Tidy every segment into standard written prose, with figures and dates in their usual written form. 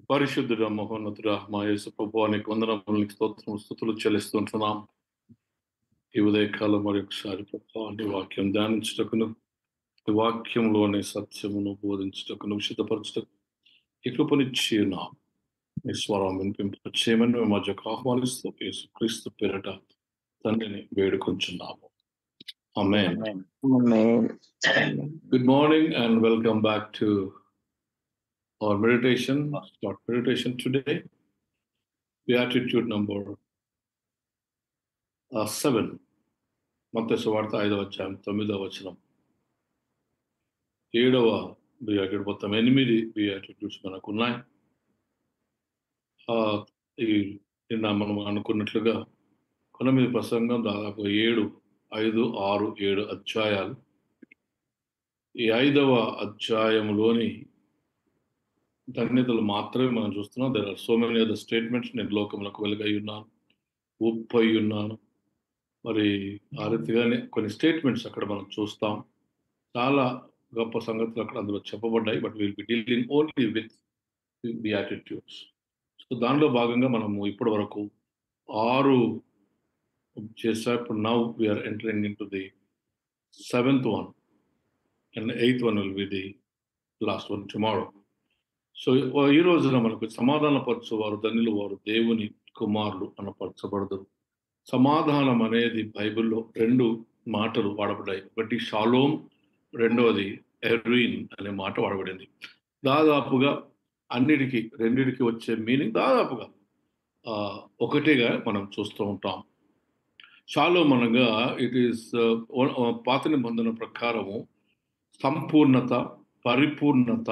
పరిశుద్ధుడ మహోన్నతుడ మా యేసు ప్రభువానికి వందనములు స్తుతులు చెల్లిస్తుంటున్నాం. ఈ ఉదయకాలం మరి ఒకసారి ప్రభా నీ వాక్యం ధ్యానించుటకును, ఈ వాక్యంలోని సత్యమును బోధించుటకును, విశుద్ధపరచుటకు ఈ కృపనిచ్చి ఉన్నాం. నీ స్వరం వినిపింప చేయమని మేము మధ్యకు ఆహ్వానిస్తూ యేసు క్రీస్తు పేరట తండ్రిని వేడుకొంచున్నాము. ఆమేన్. Amen. Good morning and welcome back to our meditation. Short meditation today. Beatitude number 7. మత్తయి సువార్త 5వ అధ్యాయం 9వ వచనం. 7వ బియాటిట్యూడ్ మొత్తం 8 బియాటిట్యూడ్స్ మనకు ఉన్నాయి. ఈ నిన్న మనం అనుకున్నట్లుగా కొండ మీద ప్రసంగం దాదాపు 5, 6, 7 అధ్యాయాలు. ఈ 5వ అధ్యాయంలోని ధన్యతలు మాత్రమే మనం చూస్తున్నాం. There are so many other statements. నేను లోకములకు వెలుగై ఉన్నాను, ఉప్పు అయి ఉన్నాను, మరి ఆ రీతిగానే కొన్ని స్టేట్మెంట్స్ అక్కడ మనం చూస్తాం. చాలా గొప్ప సంగతులు అక్కడ అందులో చెప్పబడ్డాయి. But will be dealing only with the attitudes. So దానిలో భాగంగా మనము ఇప్పటి వరకు 6 చేసా. ఇప్పుడు now we are entering into the 7th one and 8th one will be the last one tomorrow. So ఈ రోజున మనకు సమాధానపరచువారు ధన్యులు, వారు దేవుని కుమారులు అనపరచబడదు. సమాధానం అనేది బైబిల్లో 2 మాటలు వాడబడ్డాయి. ఒకటి షాలోమ్, రెండవది ఎర్వీన్ అనే మాట వాడబడింది. దాదాపుగా రెండిటికి వచ్చే మీనింగ్ దాదాపుగా ఒకటిగా మనం చూస్తూ ఉంటాం. షాలోమ్ అనగా ఇట్ ఈస్ పాత నిబంధన ప్రకారము సంపూర్ణత, పరిపూర్ణత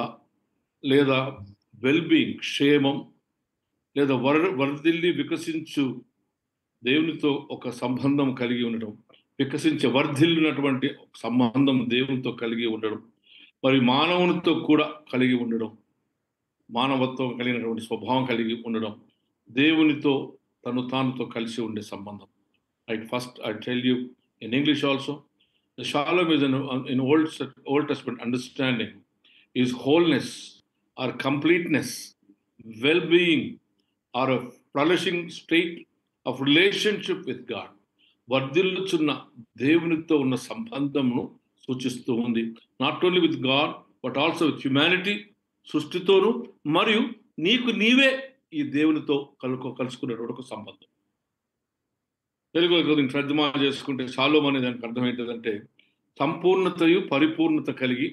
లేదా వెల్బీయింగ్, క్షేమం లేదా వర్ధిల్లి వికసించు దేవునితో ఒక సంబంధం కలిగి ఉండడం, వర్ధిల్లినటువంటి సంబంధం దేవునితో కలిగి ఉండడం, మరి మానవునితో కూడా కలిగి ఉండడం, మానవత్వం కలిగినటువంటి స్వభావం కలిగి ఉండడం, దేవునితో తానుతో కలిసి ఉండే సంబంధం. Right, first I tell you in English also, the shalom is in Old Testament understanding is wholeness or completeness, well-being or a flourishing state of relationship with God. వర్ధిల్లుచున్న దేవునితో ఉన్న సంబంధమును సూచిస్తూ ఉంది. Not only with God but also with humanity, సృష్టితోను, మరియు నీకు నీవే ఈ దేవునితో కలుసుకునేటువంటి ఒక సంబంధం. తెలుగులో దీన్ని తర్జుమా చేసుకుంటే షాలోమ్ అనే దానికి అర్థం ఏంటంటే సంపూర్ణతయు పరిపూర్ణత కలిగి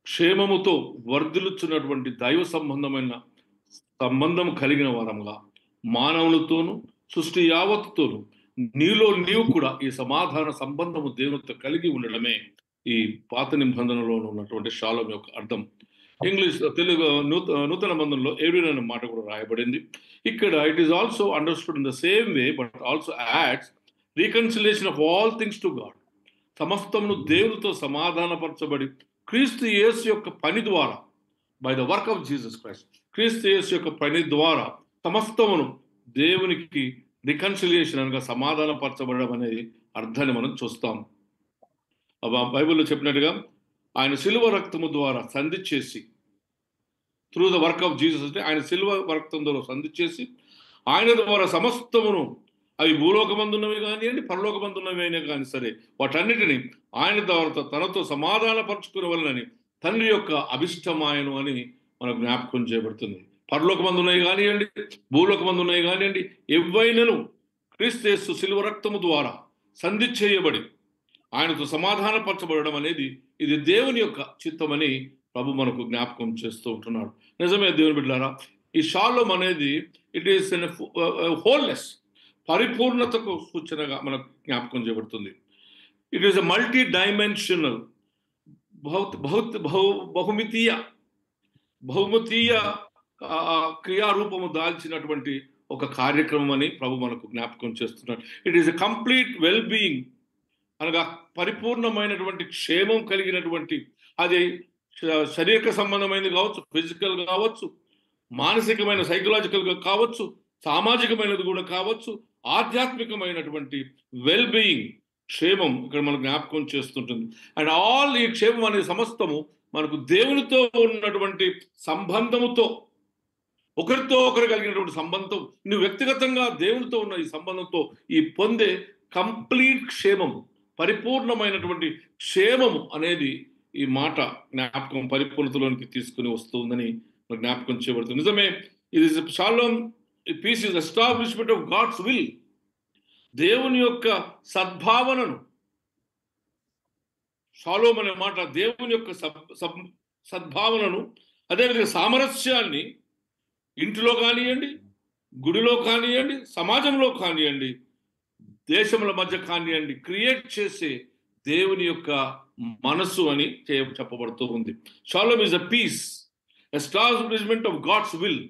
క్షేమముతో వర్ధిల్లుచున్నటువంటి దైవ సంబంధమైన సంబంధం కలిగిన వారంగా మానవులతోనూ సృష్టి యావత్తుతోనూ నీలో నీవు కూడా ఈ సమాధాన సంబంధము దేవునితో కలిగి ఉండడమే ఈ పాత నిబంధనలో ఉన్నటువంటి షాలోమ్ యొక్క అర్థం. ఇంగ్లీష్ తెలుగు నూతన బంధంలో ఎర్వీన్ అనే మాట కూడా రాయబడింది. ఇక్కడ it is also understood in the same way but also ads reconciliation of all things to God. సమస్తమును దేవునితో సమాధానపరచబడి క్రీస్తు యేసు యొక్క పని ద్వారా, by the work of Jesus Christ, క్రీస్తు యేసు యొక్క పని ద్వారా సమస్తమును దేవునికి రికన్సిలియేషన్ అనగా సమాధానపరచబడడం అనేది అర్థాన్ని మనం చూస్తాం. బైబిల్లో చెప్పినట్టుగా ఆయన శిలువ రక్తము ద్వారా సంధి చేసి, through the work of Jesus, అంటే ఆయన శిలువ రక్తం ద్వారా సంధి చేసి ఆయన ద్వారా సమస్తమును, అవి భూలోకమందున్నవి కానివ్వండి, పరలోకమందున్నవి అయినా కానీ సరే, వాటన్నిటిని ఆయన ద్వారా తనతో సమాధానపరచుకునే వలనని తండ్రి యొక్క అభిష్టమాయను అని మనకు జ్ఞాపకం చేయబడుతుంది. పరలోకమందున్నవి కానివ్వండి, భూలోకమందున్నవి కానివ్వండి, ఎవైనను క్రీస్తు యేసు శిలువ రక్తము ద్వారా సంధి చేయబడి ఆయనతో సమాధానపరచబడడం అనేది ఇది దేవుని యొక్క చిత్తమని ప్రభు మనకు జ్ఞాపకం చేస్తూ ఉంటున్నాడు. నిజమే దేవుని బిడ్డలారా, ఈ షాలోమ్ అనేది ఇట్ ఈస్ ఎన్ హోల్నెస్, పరిపూర్ణతకు సూచనగా మనకు జ్ఞాపకం చేయబడుతుంది. It is a multi dimensional, బహుమితీయ క్రియారూపము దాల్చినటువంటి ఒక కార్యక్రమం అని ప్రభు మనకు జ్ఞాపకం చేస్తున్నాడు. It is a complete well being, అనగా పరిపూర్ణమైనటువంటి క్షేమం కలిగినటువంటి, అది శారీరక సంబంధమైనది కావచ్చు, ఫిజికల్ కావచ్చు, మానసికమైన సైకలాజికల్గా కావచ్చు, సామాజికమైనది కూడా కావచ్చు, ఆధ్యాత్మికమైనటువంటి వెల్ బీయింగ్, క్షేమం ఇక్కడ మనకు జ్ఞాపకం చేస్తుంటుంది. అండ్ ఆల్ ఈ క్షేమం అనే సమస్తము మనకు దేవునితో ఉన్నటువంటి సంబంధముతో ఒకరితో ఒకరు కలిగినటువంటి సంబంధం, నువ్వు వ్యక్తిగతంగా దేవునితో ఉన్న ఈ సంబంధంతో ఈ పొందే కంప్లీట్ క్షేమం, పరిపూర్ణమైనటువంటి క్షేమము అనేది ఈ మాట జ్ఞాపకం పరిపూర్ణతలోనికి తీసుకుని వస్తుందని జ్ఞాపకం చేయబడుతుంది. నిజమే, ఇది shalom peace is establishment of God's will. దేవుని యొక్క సద్భావనను, షాలోమ్ అనే మాట దేవుని యొక్క సద్భావనను, అదేవిధంగా సామరస్యాన్ని ఇంటిలో కానివ్వండి, గుడిలో కానివ్వండి, సమాజంలో కానివ్వండి, దేశముల మధ్య కానివ్వండి, క్రియేట్ చేసే దేవుని యొక్క మనస్సు అని చెప్పబడుతూ ఉంది. Shalom is a peace, establishment of God's will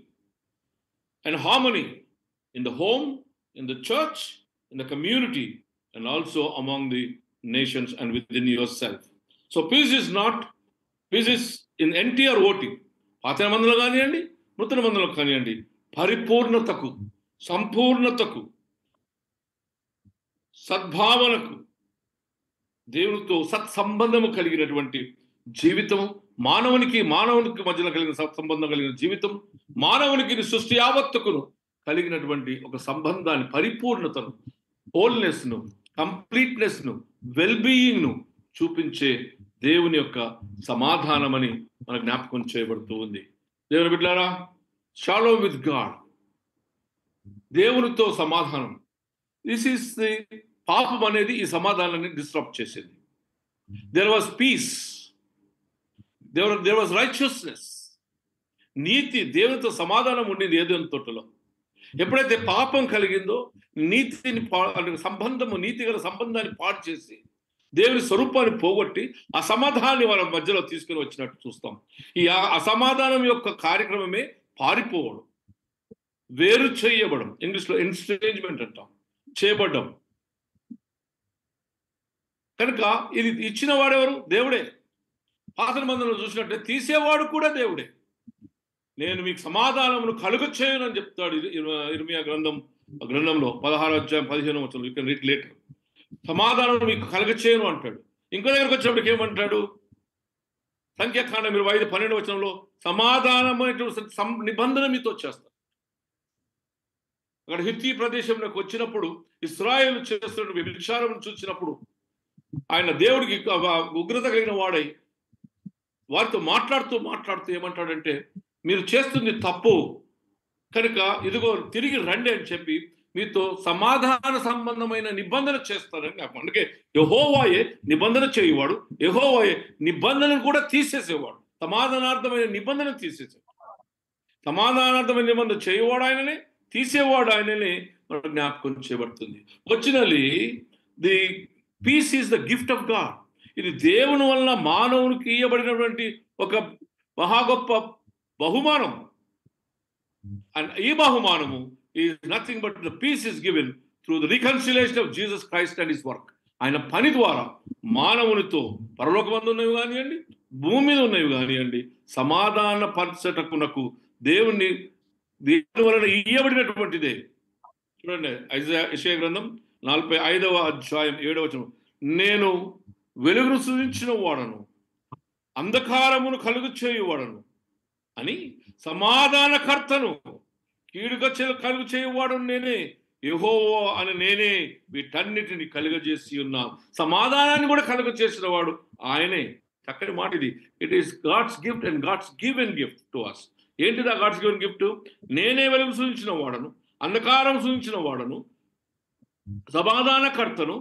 and harmony in the home, in the church, in the community and also among the nations and within yourself. So peace is in NT or OT, పాత నిబంధనలు కానివ్వండి, నూతన నిబంధనలు కానివ్వండి, పరిపూర్ణతకు, సంపూర్ణతకు, సద్భావనకు, దేవునితో సత్సంబంధము కలిగినటువంటి జీవితం, మానవునికి మధ్యలో కలిగిన సత్సంబంధం కలిగిన జీవితం, మానవునికి సృష్టి యావత్తుకును కలిగినటువంటి ఒక సంబంధాన్ని, పరిపూర్ణతను, హోల్నెస్ను, కంప్లీట్నెస్ను, వెల్బీయింగ్ను చూపించే దేవుని యొక్క సమాధానమని మన జ్ఞాపకం చేయబడుతూ ఉంది. దేవుని బిడ్డలారా, షాలోమ్ విత్ గాడ్, దేవునితో సమాధానం. దిస్ ఈస్ ది పాపం అనేది ఈ సమాధానాన్ని డిస్టర్బ్ చేసింది. There was peace, there was righteousness, నీతి, దేవునితో సమాధానం ఉండింది ఏదైనా తోటలో. ఎప్పుడైతే పాపం కలిగిందో నీతిని నీతి గల సంబంధాన్ని పాడు చేసి దేవుని స్వరూపాన్ని పోగొట్టి అసమాధానాన్ని వాళ్ళ మధ్యలో తీసుకుని వచ్చినట్టు చూస్తాం. ఈ అసమాధానం యొక్క కార్యక్రమమే పారిపోవడం, వేరు చేయబడం, ఇంగ్లీష్లో ఎన్స్ట్రేంజ్మెంట్ అంటాం, చేయబడ్డం. కనుక ఇది ఇచ్చిన వాడెవరు? దేవుడే. పాత నిబంధనలో చూసినట్టే తీసేవాడు కూడా దేవుడే. నేను మీకు సమాధానమును కలుగ చేయనని చెప్తాడు ఇర్మియా గ్రంథంలో 16వ అధ్యాయం 15వ వచనం. You can read later. సమాధానం మీకు కలుగ చేయను అంటాడు. ఇంకో దగ్గరకు వచ్చినప్పటికి ఏమంటాడు? సంఖ్యాకాండం 25:12 వచనంలో సమాధానం అనేటువంటి నిబంధన మీతో చేస్తాను. అక్కడ హిత్తీ ప్రదేశంలోకి వచ్చినప్పుడు ఇశ్రాయేలు చేస్తున్న వ్యభిచారం చూసినప్పుడు ఆయన దేవుడికి ఉగ్రత కలిగిన వాడై వారితో మాట్లాడుతూ ఏమంటాడంటే, మీరు చేస్తుంది తప్పు కనుక ఇదిగో తిరిగి రండి అని చెప్పి మీతో సమాధాన సంబంధమైన నిబంధన చేస్తారని నాకు. అందుకే యెహోవాయే నిబంధన చేయవాడు, యెహోవాయే నిబంధనను కూడా తీసేసేవాడు. సమాధానార్థమైన నిబంధన తీసేసేవాడు. సమాధానార్థమైన నిబంధన చేయవాడు ఆయననే, తీసేవాడు ఆయననే మన జ్ఞాపకం చేయబడుతుంది. Originally the peace is the gift of God. ఇది దేవుని వలన మానవునికి ఇవ్వబడినటువంటి ఒక మహా గొప్ప బహుమానం. అండ్ ఈ బహుమానము is nothing but the peace is given through the reconciliation of Jesus Christ and his work. ఆయన పని ద్వారా మానవునితో పరలోకమందు ఉన్నవి కానివ్వండి, భూమి మీద ఉన్నవి కానివ్వండి, సమాధాన పరచటకునకు దేవుని వలన ఇయ్యబడినటువంటిదే. చూడండి, యెషయా గ్రంథం 45వ అధ్యాయం 7వ వచనం. నేను వెలుగును సృజించిన వాడను, అంధకారమును కలుగు చేయువాడను అని, సమాధానకర్తను, కీడుగా కలుగు చేయవాడు నేనే, యెహోవా అని నేనే వీటన్నిటిని కలుగజేసి ఉన్నాను. సమాధానాన్ని కూడా కలుగ చేసిన వాడు ఆయనే. చక్కని మాట ఇది. It is God's gift and God's given gift to us. ఏంటిది ఆ గాడ్స్ గివెన్ గిఫ్ట్? నేనే వెలుగు సూచించిన వాడను, అంధకారం సూచించిన వాడను, సమాధానకర్తను,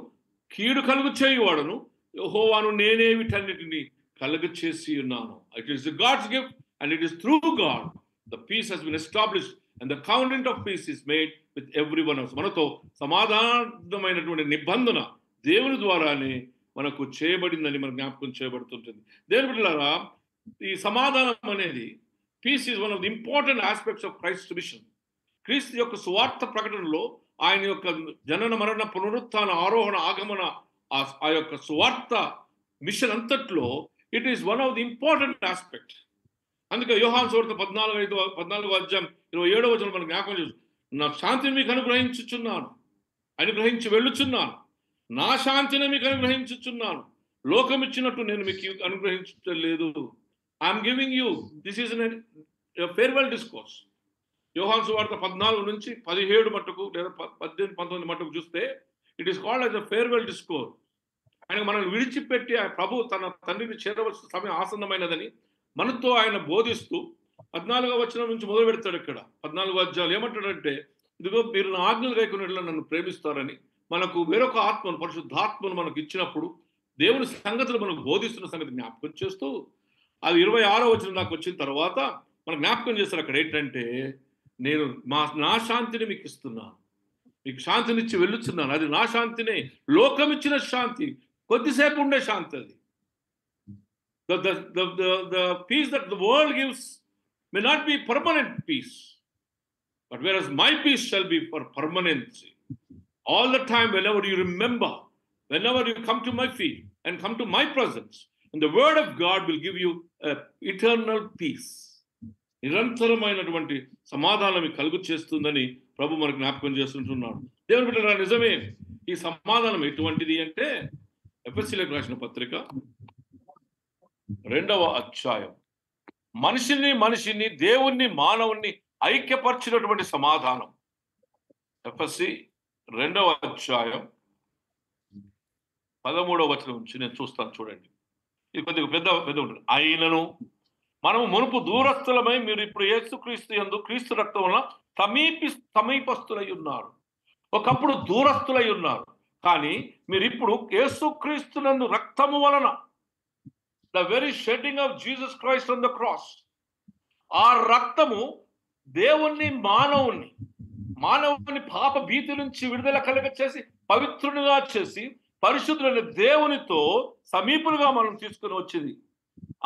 కీడు కలుగు చేయువాడను, యెహోవాను నేనే వీటన్నిటిని కలుగ చేసి ఉన్నాను. It is God's gift and it is through God the peace has been established and the covenant of peace is made with everyone else. మనతో సమాధానమైనటువంటి నిబంధన దేవుని ద్వారానే మనకు చేయబడిందని మన జ్ఞాపకం చేయబడుతుంటుంది. దేవుని బిడ్డలారా, ఈ సమాధానం అనేది peace is one of the important aspects of Christ mission. క్రీస్తు యొక్క సువార్త ప్రకటనలో ఆయన యొక్క జనన, మరణ, పునరుత్థాన, ఆరోహణ, ఆగమన, ఆ యొక్క సువార్త మిషన్ అంతట్లో it is one of the important aspect. అందుకే యోహాను సువార్త 14వ అధ్యాయం 27వ వచనం మనకు జ్ఞాపకం చేస్తుంది. నా శాంతిని మీకు అనుగ్రహించి వెళ్ళుచున్నాను, నా శాంతిని మీకు అనుగ్రహించుచున్నాను, లోకం ఇచ్చినట్టు నేను మీకు అనుగ్రహించలేదు. I'm giving you, this is farewell discourse. యోహాను సువార్త 14 నుంచి 17 మట్టుకు లేదా 18, 19 మట్టుకు చూస్తే it is called as a farewell discourse. ఆయన మనల్ని విడిచిపెట్టి ఆయన ప్రభు తన తండ్రిని చేరవలసిన సమయం ఆసన్నమైనదని మనతో ఆయన బోధిస్తూ 14వ వచనం నుంచి మొదలు పెడతాడు. ఇక్కడ 14 అధ్యాయాలు ఏమంటాడంటే, ఇదిగో మీరు నా ఆజ్ఞలు గైకొనేట్లా నన్ను ప్రేమిస్తారని మనకు వేరొక ఆత్మను, పరిశుద్ధాత్మను మనకు ఇచ్చినప్పుడు దేవుని సంగతులు మనకు బోధిస్తున్న సంగతి జ్ఞాపకం చేస్తూ, అది 26వ వచనం దాకా వచ్చిన తర్వాత మనకు జ్ఞాపకం చేస్తారు. అక్కడ ఏంటంటే, నేను నా శాంతిని మీకు ఇస్తున్నాను, మీకు శాంతినిచ్చి వెళ్ళుచున్నాను, అది నా శాంతినే, లోకం ఇచ్చిన శాంతి, కొద్దిసేపు ఉండే శాంతి అది. The peace that the world gives may not be permanent peace, but whereas my peace shall be for permanency. All the time, whenever you remember, whenever you come to my feet and come to my presence, and the word of God will give you eternal peace. నిరంతరమైనటువంటి సమాధానం కలుగు చేస్తుందని ప్రభు మనకు జ్ఞాపకం చేస్తుంటున్నాడు. దేవుని బిడ్డలారా, నిజమే. ఈ సమాధానం ఎటువంటిది అంటే, ఎఫెసీయులకు రాసిన పత్రిక 2వ అధ్యాయం, మనిషిని దేవుణ్ణి మానవుణ్ణి ఐక్యపరిచినటువంటి సమాధానం. ఎఫెసీ 2వ అధ్యాయం 13వ వచనం నుంచి నేను చూస్తాను, చూడండి. ఇది కొద్దిగా పెద్ద ఉంటుంది. అయినను మనము మునుపు దూరస్థులమై మీరు ఇప్పుడు యేసుక్రీస్తు యందు క్రీస్తు రక్తం వలన సమీపస్తులై ఉన్నారు. ఒకప్పుడు దూరస్థులై ఉన్నారు, కానీ మీరు ఇప్పుడు యేసుక్రీస్తునందు రక్తము వలన, the very shedding of Jesus Christ on the cross, ఆ రక్తము దేవుణ్ణి మానవుని పాప భీతి నుంచి విడుదల కలుగ చేసి పవిత్రునిగా చేసి పరిశుద్ధులైన దేవునితో సమీపులుగా మనం తీసుకుని వచ్చింది.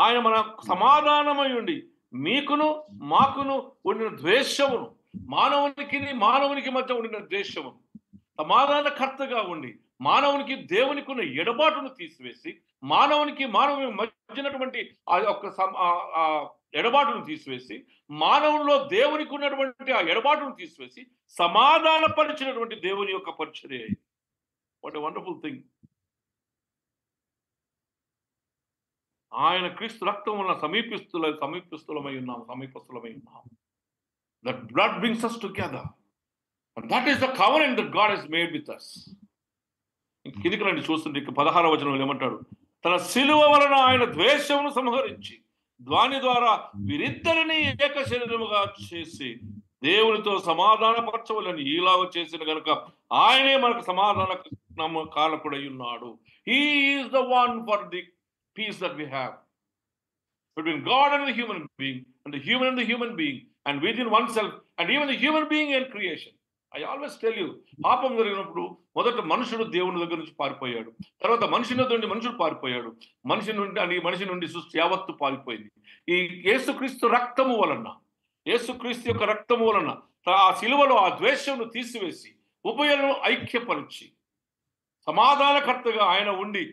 ఆయన మన సమాధానమై ఉండి మీకును మాకును ఉండిన ద్వేషమును, మానవునికి మధ్య ఉండిన ద్వేషమును సమాధానకర్తగా ఉండి మానవునికి దేవునికి ఉన్న ఎడబాటును తీసివేసి, మానవుని మధ్యనటువంటి ఆ యొక్క ఎడబాటును తీసివేసి, మానవుల్లో దేవునికి ఉన్నటువంటి ఆ ఎడబాటును తీసివేసి సమాధానపరిచినటువంటి దేవుని యొక్క పరిచర్య. What a wonderful thing. ఆయన క్రీస్తు రక్తం వలన సమీపస్తులమై ఉన్నాం. That blood brings us together. And that is the covenant that God has made with us. కిందికి రండి, చూస్తుంటే 16వ వచనంలో ఏమంటాడు, తన శిలువ వలన ఆయన ద్వేషమును సంహరించి దాని ద్వారా వీరిద్దరిని ఏక శరీరముగా చేసి దేవునితో సమాధానపరచవలని ఈలాగ చేసిన గనుక ఆయనే మనకు సమాధాన కారకుడై ఉన్నాడు. He is the one for the peace that we have between God and the human being, and the human and the human being, and within oneself, and even the human being and creation. I always tell you, పాపం జరిగినప్పుడు మొదట మనుషుడు దేవుని దగ్గర నుంచి పారిపోయాడు, తర్వాత మనుషుడు పారిపోయాడు, మనిషి నుండి సృష్టి యావత్తు పారిపోయింది. ఈ యేసుక్రీస్తు రక్తము వలన, యేసుక్రీస్తు యొక్క రక్తము వలన ఆ శిలువలో ఆ ద్వేషమును తీసివేసి ఉభయులను ఐక్యపరిచి సమాధానకర్తగా ఆయన ఉండి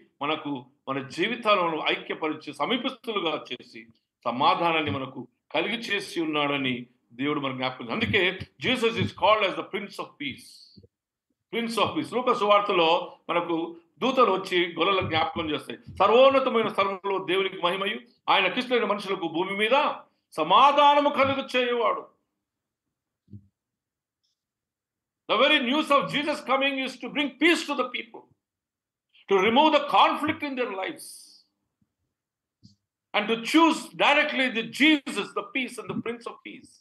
మన జీవితాలను ఐక్యపరిచి సమీపస్తులుగా చేసి సమాధానాన్ని మనకు కలిగి చేసి ఉన్నాడని దేవుడు మనకు జ్ఞాపకం. అందుకే Jesus is called as the prince of peace. లూకా సువార్తలో మనకు దూతలు వచ్చి గొర్రెలకు జ్ఞాపకం చేస్తాయి. సర్వోన్నతమైన స్థలంలో దేవునికి మహిమయు, ఆయన క్రీస్తులైన మనుషులకు భూమి మీద సమాధానము కలుగు చేయవాడు. The very news of Jesus coming is to bring peace to the people, to remove the conflict in their lives, and to choose directly the Jesus, the peace and the Prince of Peace.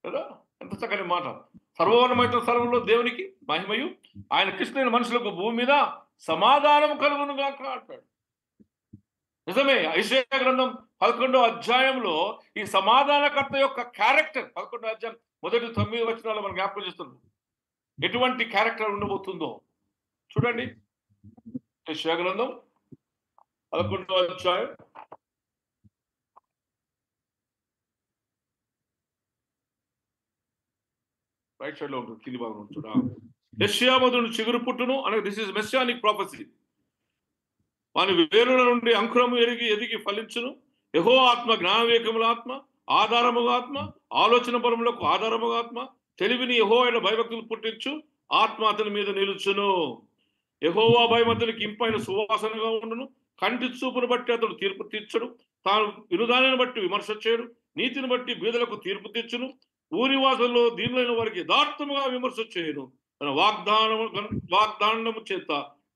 కదా, ఎంత చక్కని మాట. సర్వోన్నతమైన స్థలంలో దేవునికి మహిమయు, ఆయన క్రీస్తులైన మనుషులకు భూమి మీద సమాధానం కలుగునుగా అంటాడు. నిజమే. యెషయా గ్రంథం 11వ అధ్యాయంలో ఈ సమాధానకర్త యొక్క క్యారెక్టర్ 11వ అధ్యాయం మొదటి 9 వచనాలు మనం జ్ఞాపకం చేస్తున్నాం. ఎటువంటి క్యారెక్టర్ ఉండబోతుందో చూడండి. యెషయా గ్రంథం 11వ అధ్యాయం రైట్ సైడ్ లో ఉంటుంది, కింది భాగంలో చూడ. యెషయా మొదలు చిగురు పుట్టును అనగా దిస్ ఇస్ మెస్సియానిక్ ప్రొఫెసీ. వాని వేరుల నుండి అంకురము ఎదిగి ఫలించును. యెహోవా ఆత్మ జ్ఞానవివేకముల ఆత్మ, ఆధారముగా ఆత్మ, ఆలోచన బలములకు ఆధారముగా ఆత్మ, తెలివిని యెహోవా భయభక్తులు పుట్టించు ఆత్మ అతని మీద నిలుచును. యెహోవా భయం అతనికి ఇంపైన సువాసనగా ఉండును. కంటి చూపును బట్టి అతడు తీర్పు తీర్చడు, తాను వినుదానిని బట్టి విమర్శ చేయడు. నీతిని బట్టి బీదలకు తీర్పు తెచ్చును, ఊరివాసుల్లో దీనులైన వారికి యథార్థముగా విమర్శ చేయును. తన వాగ్దానము చేత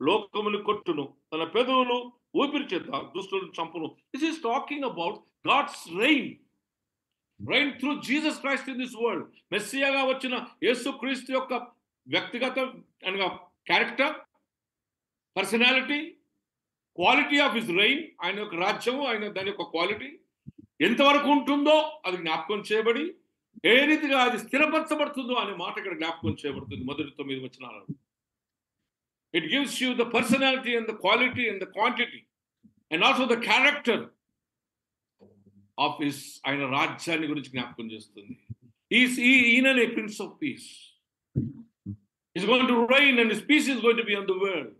లోకముని కొట్టును, తన పెదవులు ఊపిరి చేత దుష్టులను చంపును. This is talking about God's reign through Jesus Christ in this world. మెస్సియాగా వచ్చిన యేసు క్రీస్తు యొక్క వ్యక్తిగత అనగా character, personality, quality of his reign, ఆయన యొక్క రాజ్యము, ఆయన దాని యొక్క క్వాలిటీ ఎంతవరకు ఉంటుందో అది జ్ఞాపకం చేయబడి, ఏ రీతిగా అది స్థిరపరచబడుతుందో అనే మాట ఇక్కడ జ్ఞాపకం చేయబడుతుంది మొదటి 9 వచనాలలో. It gives you the personality and the quality and the quantity and also the character of his, ఆయన రాజ్యాన్ని గురించి జ్ఞాపకం చేస్తుంది. ఈయననే prince of peace. Is going to reign and his peace is going to be on the world.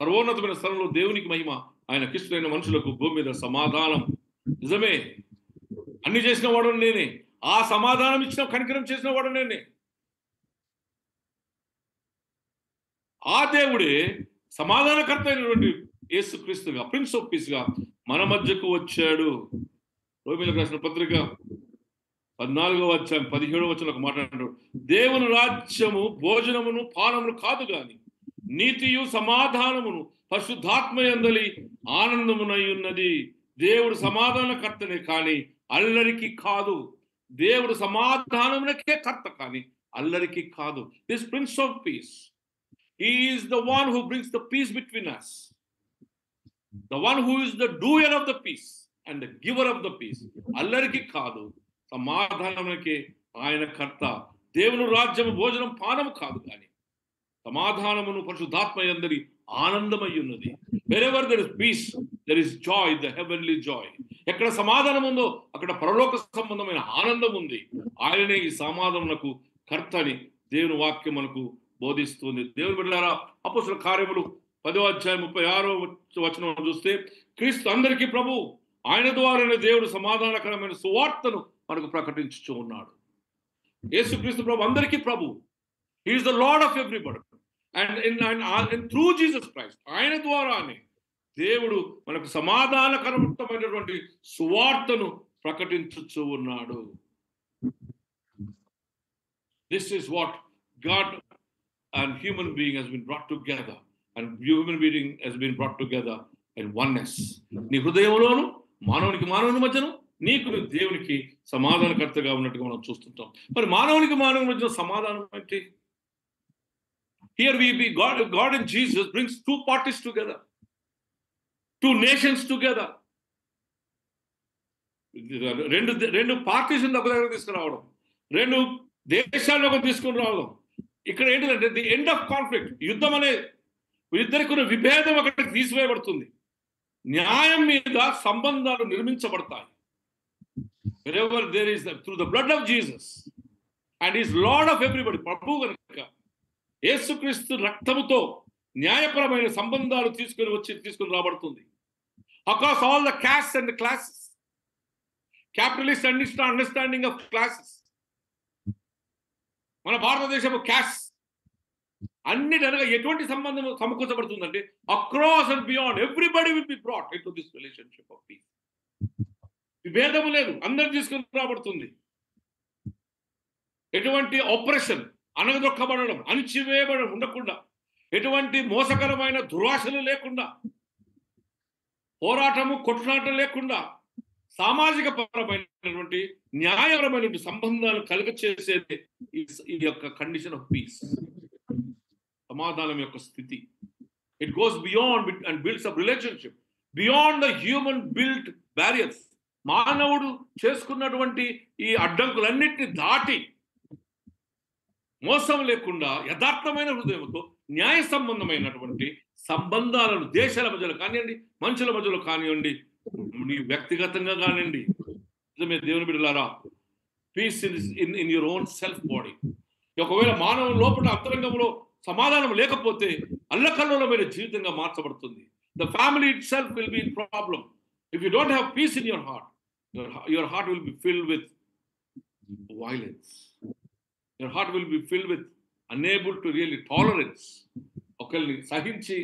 సర్వోన్నతమైన స్థలంలో దేవునికి మహిమ, ఆయన కిష్టులైన మనుషులకు భూమి మీద సమాధానం. నిజమే, అన్ని చేసిన వాడు నేనే, ఆ సమాధానం ఇచ్చిన కనికరం చేసిన వాడు నేనే. ఆ దేవుడే సమాధానకర్త అయినటువంటి యేసుక్రీస్తుగా, ప్రిన్స్ ఆఫ్ పీస్ గా మన మధ్యకు వచ్చాడు. రోమీయులకు రాసిన పత్రిక 14వ అధ్యాయం 17వ వచనంలో మాట్లాడాడు, దేవుని రాజ్యము భోజనమును పానమును కాదు గాని నీతియు సమాధానమును పరిశుద్ధాత్మయందలి ఆనందమునై ఉన్నది. దేవుడు సమాధానకర్తనే కానీ అల్లరికి కాదు. దేవుడు సమాధానమునకే కర్త కానీ అల్లరికి కాదు. This prince of piece, he is the one who brings the piece between us, the one who is the doer of the peace and the giver of the peace. అల్లరికి కాదు, సమాధానమునకే ఆయన కర్త. దేవుని రాజ్యము భోజనం పానము కాదు కానీ సమాధానమును పరిశుద్ధాత్మయందరి ఆనందమై ఉన్నది. wherever there is peace there is joy, the heavenly joy. ఎక్కడ సమాధానం ఉందో అక్కడ పరలోక సంబంధమైన ఆనందం ఉంది. ఆయనే ఈ సమాధానమునకు కర్త అని దేవుని వాక్యం మనకు బోధిస్తుంది. దేవుని బిడ్డలారా, అపోస్తలుల కార్యములు 10వ అధ్యాయం 36వ వచనం చూస్తే, క్రీస్తు అందరికీ ప్రభు, ఆయన ద్వారానే దేవుడు సమాధానకరమైన సువార్తను మనకు ప్రకటించుచూ ఉన్నాడు. యేసుక్రీస్తు ప్రభు అందరికీ ప్రభు. He is the lord of everybody. And through Jesus Christ, ఆయన ద్వారానే దేవుడు మనకు సమాధానకరమైనటువంటి సువార్తను ప్రకటించుచూ ఉన్నాడు. This is what God and human being has been brought together, and human being has been brought together in oneness. నీ హృదయంలోను మానవునికి మానవుని మధ్యను, నీకు దేవునికి సమాధానకర్తగా ఉన్నట్టుగా మనం చూస్తుంటాం. మరి మానవునికి మానవుని మధ్య సమాధానం అంటే, here we be God and Jesus brings two parties together, two nations together. రెండు పార్టీస్ ఒక దగ్గర తీసుకురావడం, రెండు దేశాల్లో తీసుకుని రావడం. ఇక్కడ ఏంటంటే ది ఎండ్ ఆఫ్ కాన్ఫ్లిక్ట్, యుద్ధం అనే ఇద్దరికి ఉన్న విభేదం అక్కడికి తీసివేయబడుతుంది. న్యాయం మీద సంబంధాలు నిర్మించబడతాయి. wherever there is through the blood of Jesus and he is Lord of everybody. ప్రభు కనుక యేసుక్రీస్తు రక్తముతో న్యాయపరమైన సంబంధాలు తీసుకొని రాబడుతుంది. across all the castes and the classes, capitalist understanding of classes. మన భారతదేశపు క్యాస్ట్ అన్నిటనగా ఎటువంటి సంబంధం సమకూర్చబడుతుందంటే, across and beyond everybody will be brought into this relationship of peace. విభేదము లేదు, అందరు తీసుకుని రాబడుతుంది. ఎటువంటి ఆపరేషన్, అనగదొక్కబడడం, అణిచివేయబడడం ఉండకుండా, ఎటువంటి మోసకరమైన దురాశలు లేకుండా, పోరాటము కొట్లాటం లేకుండా, సామాజిక పరమైనటువంటి న్యాయపరమైనటువంటి సంబంధాలు కలుగచేసేది ఈ యొక్క కండిషన్ ఆఫ్ పీస్, సమాధానం యొక్క స్థితి. It goes beyond and builds up relationship beyond the human built barriers. మానవుడు చేసుకున్నటువంటి ఈ అడ్డంకులన్నిటిని దాటి, మోసం లేకుండా యథార్థమైన హృదయంతో న్యాయ సంబంధమైనటువంటి సంబంధాలను దేశాల మధ్యలో కానివ్వండి, మనుషుల మధ్యలో కానివ్వండి, నీ వ్యక్తిగతంగా కానివ్వండి, దేవుని బిడ్డలారా, peace in your own self body. ఒకవేళ మానవ లోపల అంతరంగంలో సమాధానం లేకపోతే అల్లకల్లోలమైన జీవితంగా మార్చబడుతుంది. The family itself will be in problem. If you don't have peace in your heart, your heart will be filled with violence. Your heart will be filled with unable to really tolerance. ఒకరిని సహించి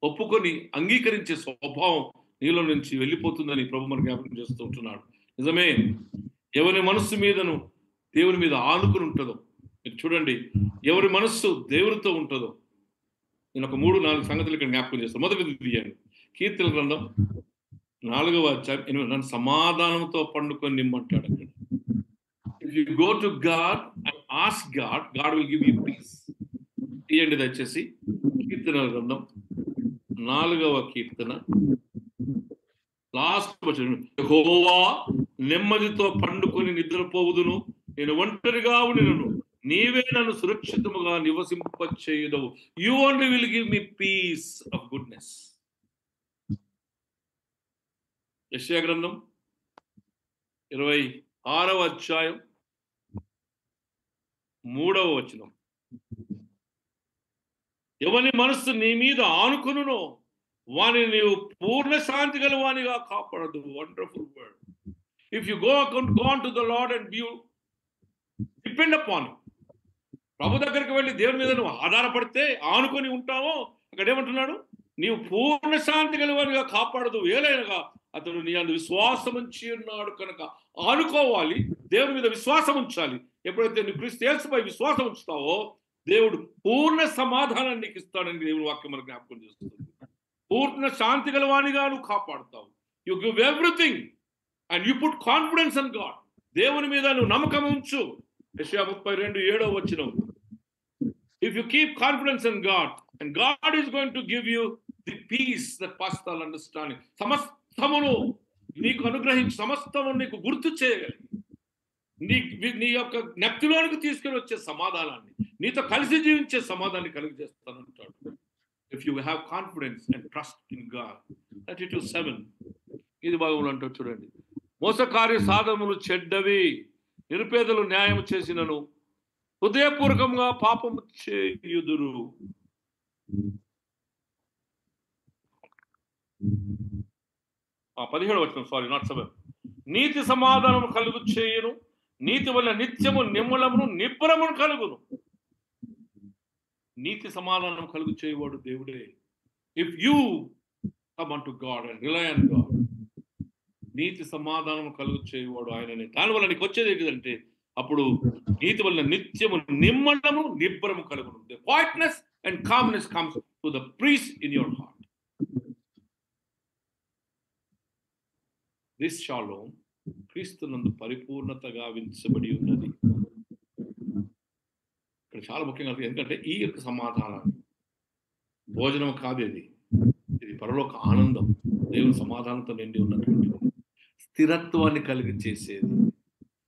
ఒప్పుకొని అంగీకరించే స్వభావం నీలో నుంచి వెళ్ళిపోతుందని ప్రభు మనకు జ్ఞాపకం చేస్తూ ఉంటున్నాడు. నిజమే. ఎవరి మనస్సు మీదను దేవుని మీద ఆనుకుని ఉంటుందో, మీరు చూడండి, ఎవరి మనస్సు దేవునితో ఉంటుందో, నేను ఒక 3-4 సంగతులు ఇక్కడ జ్ఞాపకం చేస్తాను. మొదటిది తీయండి, కీర్తన గ్రంథం 4వ అధ్యాయం నన్ను సమాధానంతో పండుకొని నిమ్మంటాడు అక్కడ. If you go to God and ask God, God will give you peace. తీయండి దయచేసి కీర్తన గ్రంథం 4వ కీర్తన లాస్ట్ వచనం. యెహోవా నెమ్మదితో పండుకొని నిద్రపోవుదును, నేను ఒంటరిగా ఉండినను, నీవే నన్ను సురక్షితముగా నివసింపచేయుదవు. You only will give me peace of goodness. యెషయా గ్రంథం 26వ అధ్యాయం 3వ వచనం. ఎవని మనస్సు నీ మీద ఆనుకొనునో వాని నీవు పూర్ణ శాంతి గల వానిగా కాపాడదు. Wonderful word. If you gone to the Lord and you depend upon him, ప్రభు దగ్గరికి వెళ్ళి దేవుని మీద నువ్వు ఆధారపడితే, ఆనుకొని ఉంటావో, అక్కడ ఏమంటున్నాడు? నీవు పూర్ణ శాంతి గలవానిగా కాపాడదు. ఏలైనగా అతడు నీ అందు విశ్వాసం ఉంచి ఉన్నాడు కనుక. ఆనుకోవాలి, దేవుని మీద విశ్వాసం ఉంచాలి. ఎప్పుడైతే నువ్వు క్రీస్తు యేసుపై విశ్వాసం ఉంచుతావో దేవుడు పూర్ణ సమాధానాన్ని నీకు ఇస్తాడని దేవుని వాక్యం మనకు జ్ఞాపకం చేస్తుంది. పూర్ణ శాంతి గలవానిగా నువ్వు కాపాడుతావు. You give everything and you put confidence in God. దేవుని మీద నువ్వు నమ్మకం ఉంచు. యెషయా 32:7 వచనం. If you keep confidence in God, and God is going to give you the peace that passes all understanding. సమస్తమును నీకు అనుగ్రహించి, సమస్తము నీకు గుర్తు చేయగలిగి, నీ యొక్క జ్ఞప్తిలోనికి తీసుకుని వచ్చే సమాధానాన్ని, నీతో కలిసి జీవించే సమాధానాన్ని కలిగజేస్తానంటాడు. If you have confidence and trust in God. 32:7 ఇది భాగంలో అంటాడు చూడండి. మోసకార్య సాధనములు చెడ్డవి, నిరుపేదలు న్యాయం చేసినను హృదయపూర్వకంగా పాపము చేయుదురు. 17వ వచనం, సారీ నాట్ 7. నీతి సమాధానము కలుగు చేయును, నీతి వల్ల నిత్యము నిమ్మలమును నిబ్బరమును కలుగును. నీతి సమాధానం కలుగు చేయవాడు దేవుడే. If you come on to God and rely on God, నీతి సమాధానం కలుగు చేయవాడు ఆయననే. దానివల్ల నీకు వచ్చేది ఏంటంటే, అప్పుడు నీతి వల్ల నిత్యము నిమ్మలము నిబ్బరము కలుగును. The quietness and calmness comes to the peace in your heart. This shalom క్రీస్తునందు పరిపూర్ణతగా వించబడి ఉన్నది. ఇక్కడ చాలా ముఖ్యంగా, ఎందుకంటే ఈ యొక్క సమాధానాన్ని భోజనం కాదు, ఇది పరలోక ఆనందం, దేవుని సమాధానంతో నిండి ఉన్నటువంటి స్థిరత్వాన్ని కలిగి చేసేది.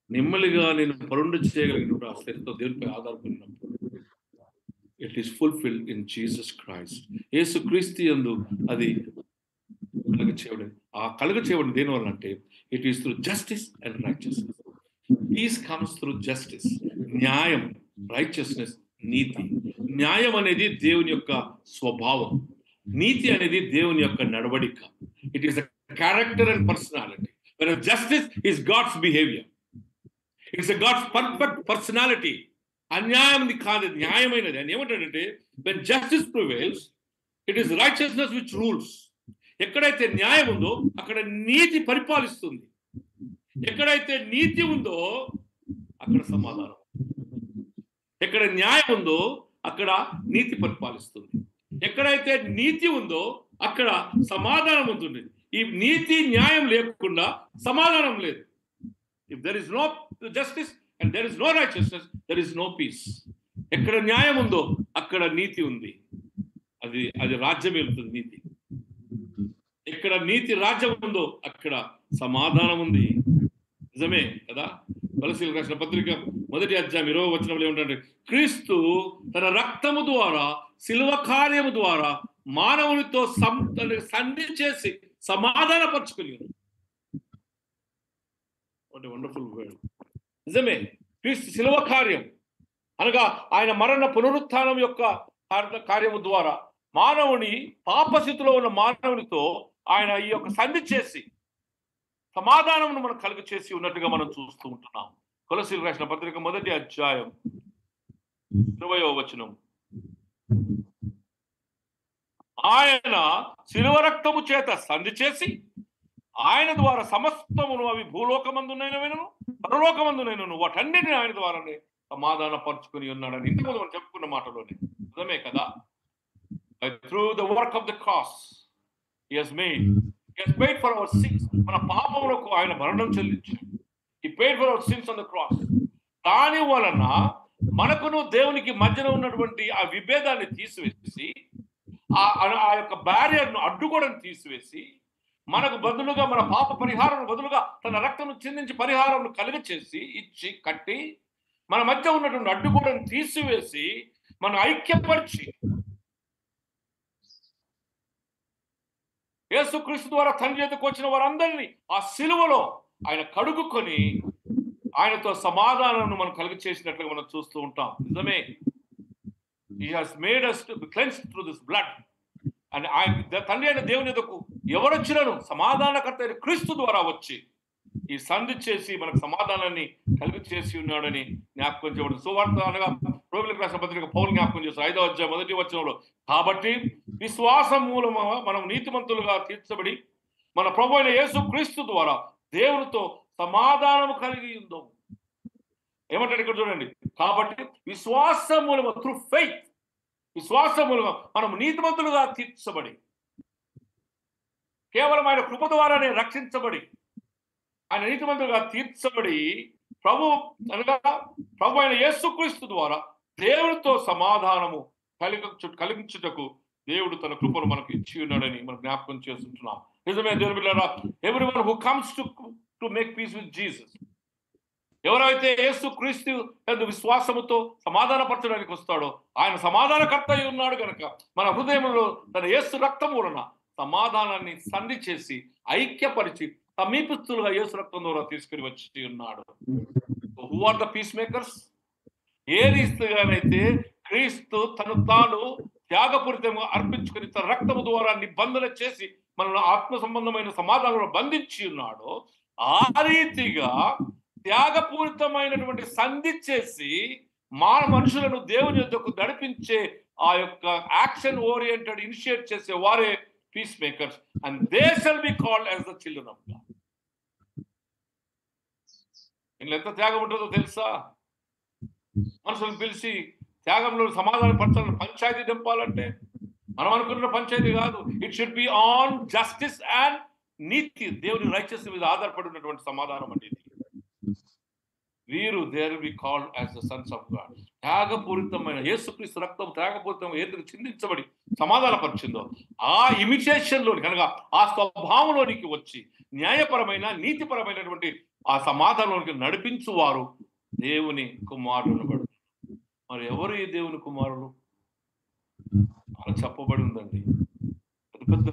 నెమ్మదిగా నేను పరుండు చేయగలిగినప్పుడు ఆ స్థిరత్వం దేవునిపై ఆధారపడినప్పుడు it is fulfilled in Jesus Christ. యేసు క్రీస్తు యందు అది కలుగ చేయడం. ఆ కలుగ చేయడం దేని వల్ల అంటే, it is through justice and righteousness. Peace comes through justice, న్యాయం, రైచియస్నెస్, నీతి. న్యాయం అనేది దేవుని యొక్క స్వభావం, నీతి అనేది దేవుని యొక్క నడవడిక. It is a character and personality. Whereas justice is God's behavior. It's a God's perfect personality. అన్యాయంది కాదు, న్యాయమైనది. అని ఏమంటాడంటే, when justice prevails, it is righteousness which rules. ఎక్కడైతే న్యాయం ఉందో అక్కడ నీతి పరిపాలిస్తుంది. ఎక్కడైతే నీతి ఉందో అక్కడ సమాధానం. ఎక్కడ న్యాయం ఉందో అక్కడ నీతి పరిపాలిస్తుంది. ఎక్కడైతే నీతి ఉందో అక్కడ సమాధానం ఉంటుంది. ఈ నీతి న్యాయం లేకుండా సమాధానం లేదు. If there is no justice and there is no righteousness, there is no peace. ఎక్కడ న్యాయం ఉందో అక్కడ నీతి ఉంది, అది రాజ్యం వెళ్తుంది నీతి. ఎక్కడ నీతి రాజ్యం ఉందో అక్కడ సమాధానం ఉంది. నిజమే కదా? కొలస్సీయులకు రాసిన పత్రిక 1వ అధ్యాయం 20వ వచనంలో ఏమంటే, క్రీస్తు తన రక్తము ద్వారా, శిలువ కార్యము ద్వారా మానవునితో సంధి చేసి సమాధానపరుచుకుని. Wonderful word. నిజమే, క్రీస్తు శిలువ కార్యం అనగా ఆయన మరణ పునరుత్థానం యొక్క కార్యము ద్వారా మానవుని, పాపస్థితిలో ఉన్న మానవునితో ఆయన ఈ యొక్క సంధి చేసి సమాధానం మనం కలుగ చేసి ఉన్నట్టుగా మనం చూస్తూ ఉంటున్నాం. కొలస్సీయులకు రాసిన పత్రిక 1వ అధ్యాయం 20వ వచనం, ఆయన శిలువ రక్తము చేత సంధి చేసి ఆయన ద్వారా సమస్తమును, అవి భూలోకమందునైనను పరలోకమందునైనను, వాటన్నిటిని ఆయన ద్వారానే సమాధాన పరుచుకుని ఉన్నాడని ఇంతకుముందు మనం చెప్పుకున్న మాటలోనే నిజమే కదా. Through the work of the cross he has paid for our sins. మన పాపములకు ఆయన మరణం చెల్లించాడు. he paid for our sins on the cross. దాని వలన మనకును దేవునికి మధ్యన ఉన్నటువంటి ఆ విభేదాన్ని తీసివేసి, ఆ యొక్క బ్యారియర్ను, అడ్డుగోడను తీసివేసి, మనకు బదులుగా, మన పాప పరిహారం బదులుగా తన రక్తం చిందించి పరిహారం కలుగ చేసి ఇచ్చి కట్టి, మన మధ్య ఉన్నటువంటి అడ్డుగోడను తీసివేసి మనం ఐక్యపరిచి, యేసుక్రీస్తు ద్వారా తండ్రి ఎదుకు వచ్చిన వారందరినీ ఆ సిలువలో ఆయన కడుగుకొని ఆయనతో సమాధానం మనం కలుగ చేసినట్లుగా మనం చూస్తూ ఉంటాం. నిజమే, he has made us to be cleansed through this blood. and ఆయన తండ్రి అయిన దేవుని ఎదుకు ఎవరొచ్చినాను సమాధానకర్త అయిన క్రీస్తు ద్వారా వచ్చి ఈ సంధి చేసి మనకు సమాధానాన్ని కలిగి చేసి ఉన్నాడని జ్ఞాపకం చేయబడింది. సువార్త అనగా రోమిలకు రాసిన పత్రిక పౌలు జ్ఞాపకం చేస్తారు 5వ అధ్యాయం 1వ వచనంలో, కాబట్టి విశ్వాసం మూలముగా మనం నీతిమంతులుగా తీర్చబడి మన ప్రభు అయిన యేసు క్రీస్తు ద్వారా దేవునితో సమాధానం కలిగి ఉందాం. ఏమంటాడు ఇక్కడ చూడండి, కాబట్టి విశ్వాసం మూలము, త్రూ ఫెయిత్, విశ్వాసం మూలముగా మనం నీతిమంతులుగా తీర్చబడి, కేవలం ఆయన కృప ద్వారానే రక్షించబడి, ఆయన నీతిమంతులుగా తీర్చబడి, ప్రభు అయిన యేసుక్రీస్తు ద్వారా దేవునితో సమాధానము కలిగించుటకు దేవుడు తన కృపను మనకు ఇచ్చి ఉన్నాడని మనం జ్ఞాపకం చేస్తుంటున్నాం. నిజమే దేవుని బిడ్డలారా, everyone who comes to make peace with Jesus, ఎవరైతే యేసుక్రీస్తు విశ్వాసముతో సమాధానపరచడానికి వస్తాడో ఆయన సమాధానకర్త అయి ఉన్నాడు కనుక మన హృదయంలో తన యేసు రక్తం వలన సమాధానాన్ని సంధి చేసి ఐక్యపరిచి సమీపస్తులుగా యేసు రక్తం ద్వారా తీసుకుని వచ్చి ఉన్నాడు. Who are the peace makers? ఏ రీతిగానైతే క్రీస్తు తను తాను త్యాగపూరితంగా అర్పించుకుని తన రక్తము ద్వారా నిబంధన చేసి మనల్ని ఆత్మ సంబంధమైన సమాధానంలో బంధించి ఉన్నాడో, ఆ రీతిగా త్యాగపూరితమైనటువంటి సంధి చేసి మనుషులను దేవుని యొద్దకు నడిపించే ఆ యొక్క యాక్షన్ ఓరియంటెడ్ ఇనిషియేట్ చేసే వారే peacemakers, and they shall be called as the children of God. ఇందులో ఎంత త్యాగం ఉంటుందో తెలుసా? మనుషులను పిలిచి త్యాగంలో సమాధానం పరచాలని పంచాయతీ దింపాలంటే మనం అనుకున్న పంచాయతీ కాదు. It should be on justice and నీతి, దేవుని రైచియస్ మీద ఆధారపడి ఉన్నటువంటి సమాధానం అండి. వీరు they will be called as the sons of God. త్యాగపూరితమైన యేసుక్రీస్తు రక్తం త్యాగపూరితమైన ఏదైతే చిందించబడి సమాధానపరిచిందో ఆ ఇమిటేషన్ లోని కనుక ఆ స్వభావంలోనికి వచ్చి న్యాయపరమైన నీతిపరమైనటువంటి ఆ సమాధానంలోనికి నడిపించువారు దేవుని కుమారులు. మరి ఎవరు ఈ దేవుని కుమారులు? అలా చెప్పబడి ఉందండి. పెద్ద పెద్ద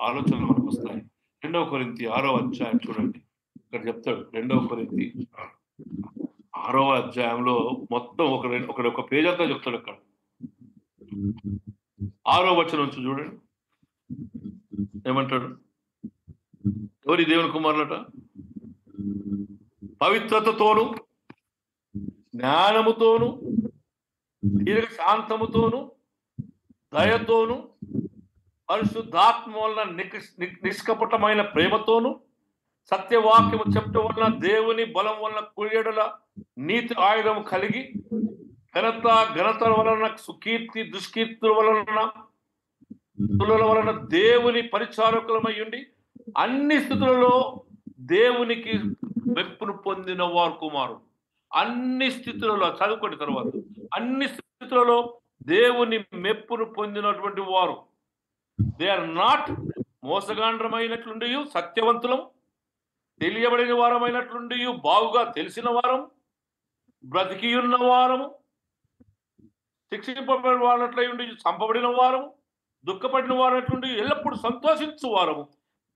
ఆలోచనలు మనకు వస్తాయి. 2వ కొరింథీ 6వ అధ్యాయం చూడండి, ఇక్కడ చెప్తాడు. 2వ కొరింథీ 6వ అధ్యాయంలో మొత్తం ఒక పేజ్ అంతా చెప్తాడు. అక్కడ 6వ వచనం నుంచి చూడండి ఏమంటాడు. ఎవరి దేవుని కుమారులట? పవిత్రతతోను జ్ఞానముతోను దీర్ఘ శాంతముతోను దయతోను పరిశుద్ధాత్మ వలన నిష్కపటమైన ప్రేమతోను సత్యవాక్యము చెప్పడం వలన దేవుని బలం వలన కుడియడల నీతి ఆయుధము కలిగి ఘనత వలన సుకీర్తి దుష్కీర్తుల వలన దేవుని పరిచారకులమై ఉండి అన్ని స్థితులలో దేవునికి మెప్పును పొందిన వారు కుమారుడు. అన్ని స్థితులలో చదువుకోండి తర్వాత, అన్ని స్థితులలో దేవుని మెప్పును పొందినటువంటి వారు. దే ఆర్ నాట్ మోసగాండ్రమైనట్లుండి సత్యవంతులం, తెలియబడిన వారమైనట్లుండి బాగుగా తెలిసిన వారం, బ్రతికి ఉన్న వారము, శిక్షింపబడిన వారట్లై ఉండి చంపబడిన వారము, దుఃఖపడిన వారట్లుండి ఎల్లప్పుడూ సంతోషించు వారము,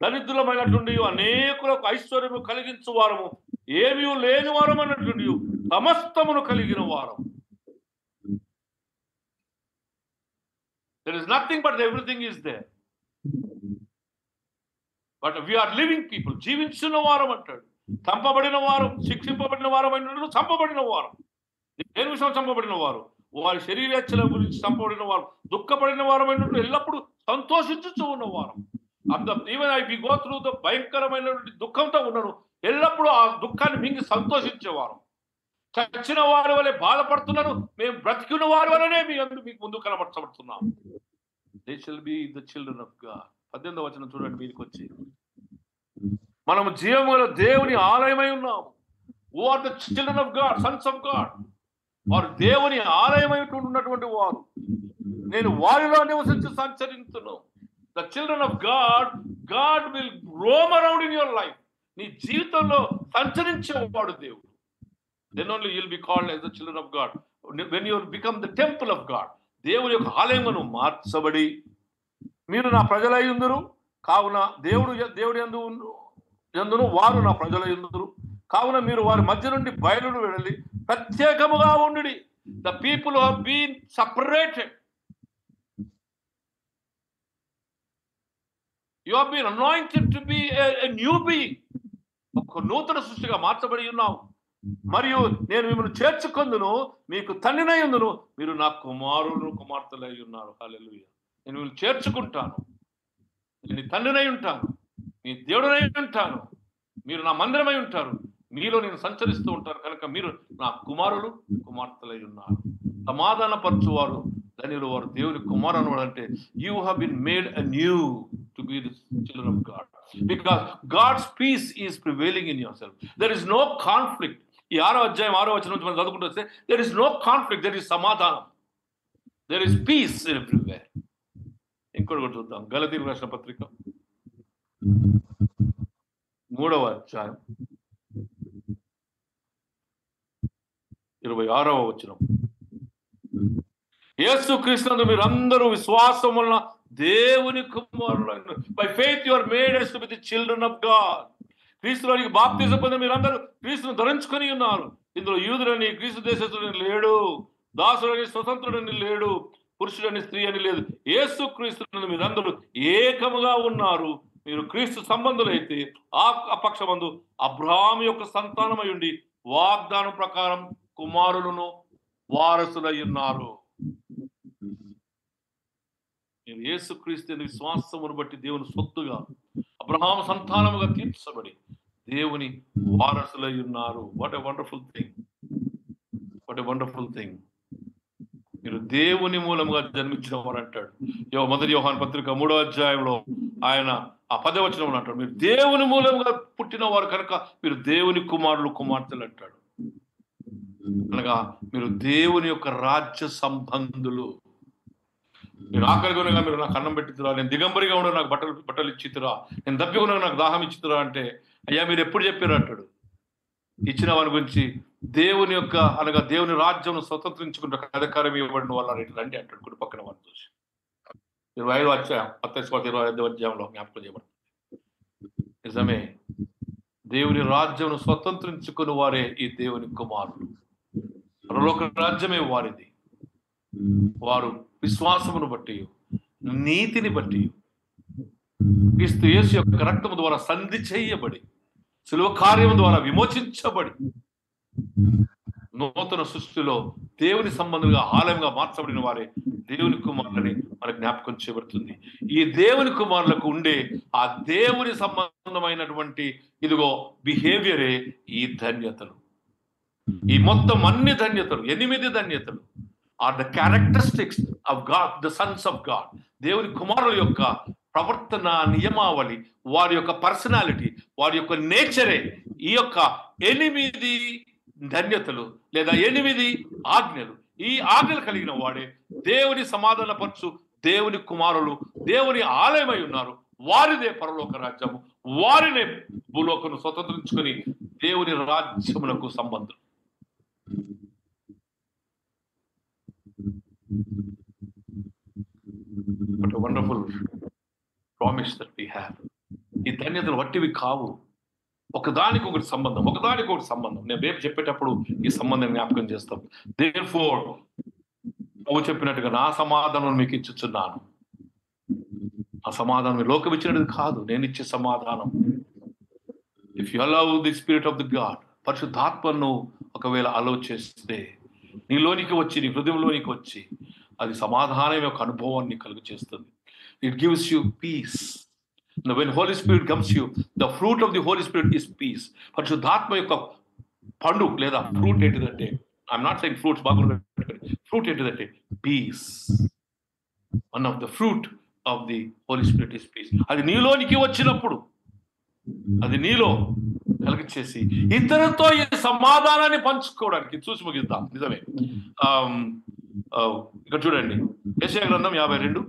దరిద్రులమైనట్లుండి అనేకులకు ఐశ్వర్యము కలిగించు వారము, ఏమీ లేని వారం అన్నట్లుండి సమస్తమును కలిగిన వారం. There is nothing but everything is there. But we are living people. జీవించిన వారం అంటాడు. చంపబడిన వారం, శిక్షింపబడిన వారం అయినట్లు చంపబడిన వారం. దేని విషయం చంపబడిన వారు? వారి శరీరేచ్ఛల గురించి చంపబడిన వారు, దుఃఖపడిన వారం అయినట్లు ఎల్లప్పుడూ సంతోషించుచూ ఉన్న వారం. Even I we go through the భయంకరమైనటువంటి దుఃఖంతో ఉన్నాను, ఎల్లప్పుడూ ఆ దుఃఖాన్ని మింగి సంతోషించేవారు. చచ్చిన వారి వలె బాధపడుతున్నాను, మేము బ్రతికిన వారి వలనే మీకు ముందు కనబరచబడుతున్నాం. They shall be the children of God. 18వ వచనం చూడండి మీదకి వచ్చి, మనము జీవముల దేవుని ఆలయమై ఉన్నాము. Who are the children of God, sons of God. వారు దేవుని ఆలయమై ఉన్నటువంటి వారు. నేను వారిలో నివసించి సంచరించును. The children of God, God will roam around in your life. నీ జీవితంలో సంచరించేవాడు దేవుడు. Then only you'll be called as the children of God. When you become the temple of God, దేవుని యొక్క ఆలయమును మార్చబడి మీరు నా ప్రజలై ఉందురు కావున దేవుడి యందును వారు నా ప్రజలై ఉందురు కావున మీరు వారి మధ్య నుండి బయలును వెళ్ళి ప్రత్యేకముగా ఉండుడి. The people have been separated. You have been anointed to be a new being. ఒక నూతన సృష్టిగా మార్చబడి ఉన్నావు. మరియు నేను మిమ్మల్ని చేర్చుకొందును, మీకు తండ్రినై ఉందును, మీరు నా కుమారులు కుమార్తెలై ఉన్నారు. హల్లెలూయా. నేను మిమ్మల్ని చేర్చుకుంటాను, నేను తండ్రినై ఉంటాను, మీ దేవుడనై ఉంటాను, మీరు నా మందిరమై ఉంటారు, మీలో నేను సంచరిస్తూ ఉంటాను కనుక మీరు నా కుమారులు కుమార్తెలై ఉన్నారు. సమాధానపరచువారు ధన్యులు వారు దేవుని కుమారుడు అంటే you have been made anew to be the children of God, because God's peace is prevailing in yourself. There is no conflict. ఈ 6వ అధ్యాయం 6వ వచనం నుంచి మనం చదువుకుంటూ వస్తే there is no conflict, there is సమాధానం, there is peace everywhere. ఇంకోటి కూడా చూద్దాం. గలతీయులకు రాసిన పత్రిక 3వ అధ్యాయం 26వ వచనం. యేసుక్రీస్తునందు మీరందరూ విశ్వాసం వలన దేవుని కుమారులైన, by faith you are made as to be the children of God. క్రీస్తులోనికి బాప్తిజం పొందిన మీరందరూ క్రీస్తును ధరించుకొని ఉన్నారు. ఇందులో యూదుడని గ్రీసు దేశస్తుడని లేడు, దాసుడని స్వతంత్రుడని లేడు, పురుషుడని స్త్రీ అని లేదు. యేసుక్రీస్తునందు మీరందరూ ఏకముగా ఉన్నారు. మీరు క్రీస్తు సంబంధులైతే ఆ పక్షమందు అబ్రహాము యొక్క సంతానమై ఉండి వాగ్దానం ప్రకారం కుమారులను వారసులై ఉన్నారు. నేను యేసుక్రీస్తు విశ్వాసమును బట్టి దేవుని సొత్తుగా అబ్రహాము సంతానముగా తీర్చబడి దేవుని వారసులై ఉన్నారు. What a wonderful thing, what a wonderful thing. మీరు దేవుని మూలంగా జన్మించిన వారు అంటాడు. మొదటి యోహాను పత్రిక 3వ అధ్యాయంలో ఆయన ఆ 10వ వచనంలో అంటాడు, మీరు దేవుని మూలంగా పుట్టిన వారు కనుక మీరు దేవుని కుమారులు కుమార్తెలు అంటాడు. అనగా మీరు దేవుని యొక్క రాజ్య సంబంధులు. నేను ఆకలిగా ఉండగా మీరు నాకు అన్నం పెట్టితురా, నేను దిగంబరిగా ఉండగా నాకు బట్టలు ఇచ్చితురా, నేను దప్పిగా ఉండగా నాకు దాహం ఇచ్చితురా అంటే అయ్యా మీరు ఎప్పుడు చెప్పారు అంటాడు. ఇచ్చిన వారి గురించి దేవుని యొక్క అనగా దేవుని రాజ్యం స్వతంత్రించుకుంటే అధికారం ఇవ్వబడిన వాళ్ళ రండి అంటాడు. కుడి పక్కన వారిని చూసి 25వ అధ్యాయం 25వ అధ్యాయంలో జ్ఞాపకం చేయబడుతుంది. నిజమే, దేవుని రాజ్యం స్వతంత్రించుకుని వారే ఈ దేవుని కుమారులు. పరలోక రాజ్యమే వారిది. వారు విశ్వాసమును బట్టి నీతిని బట్టి క్రీస్తు యేసు యొక్క రక్తము ద్వారా సంధి చేయబడి శిలువ కార్యము ద్వారా విమోచించబడి నూతన సృష్టిలో దేవుని సంబంధంగా ఆలయంగా మార్చబడిన వారే దేవుని కుమారులని మన జ్ఞాపకం చేయబడుతుంది. ఈ దేవుని కుమారులకు ఉండే ఆ దేవుని సంబంధమైనటువంటి ఇదిగో బిహేవియరే ఈ ధన్యతలు. ఈ మొత్తం అన్ని ధన్యతలు 8 ధన్యతలు are the characteristics of God, the sons of God. దేవుని కుమారుల యొక్క ప్రవర్తన నియమావళి, వారి యొక్క పర్సనాలిటీ, వారి యొక్క నేచరే ఈ యొక్క 8 ధన్యతలు లేదా 8 ఆజ్ఞలు. ఈ ఆజ్ఞలు కలిగిన వాడే దేవుని సమాధానపరచు దేవుని కుమారులు, దేవుని ఆలయమై ఉన్నారు. వారిదే పరలోక రాజ్యము, వారినే భూలోకను స్వతంత్రించుకొని దేవుని రాజ్యమునకు సంబంధం. What a wonderful promise that we have. ఈ ధన్యతలు వట్టివి కావు, ఒకదానికి ఒకటి సంబంధం, ఒకదానికి ఒకటి సంబంధం. నేను రేపు చెప్పేటప్పుడు ఈ సంబంధం జ్ఞాపకం చేస్తాం. Therefore నువ్వు చెప్పినట్టుగా నా సమాధానం మీకు ఇచ్చుచున్నాను. ఆ సమాధానం లోకం ఇచ్చినది కాదు, నేను ఇచ్చే సమాధానం. If you allow the spirit of the God, పరిశుద్ధాత్మను ఒకవేళ అలౌ చేస్తే నీలోనికి వచ్చి నీ హృదయంలోనికి వచ్చి అది సమాధానం యొక్క అనుభవాన్ని కలుగు చేస్తుంది. It gives you peace. when Holy Spirit comes to you, the fruit of the Holy Spirit is peace. పరిశుద్ధాత్మ యొక్క పండు లేదా ఫ్రూట్ ఏంటిదంటే, ఐఎమ్ నాట్ సెయింగ్ ఫ్రూట్స్ బాగా, ఫ్రూట్ ఏంటిదంటే peace. One of the fruit of the Holy Spirit is peace. అది నీలోనికి వచ్చినప్పుడు, అది నీలో కలిగించేసి ఇతరులతో ఈ సమాధానాన్ని పంచుకోవడానికి. చూసి ముగిద్దాం. నిజమే. ఇక్కడ చూడండి, యెషయా గ్రంథం 52.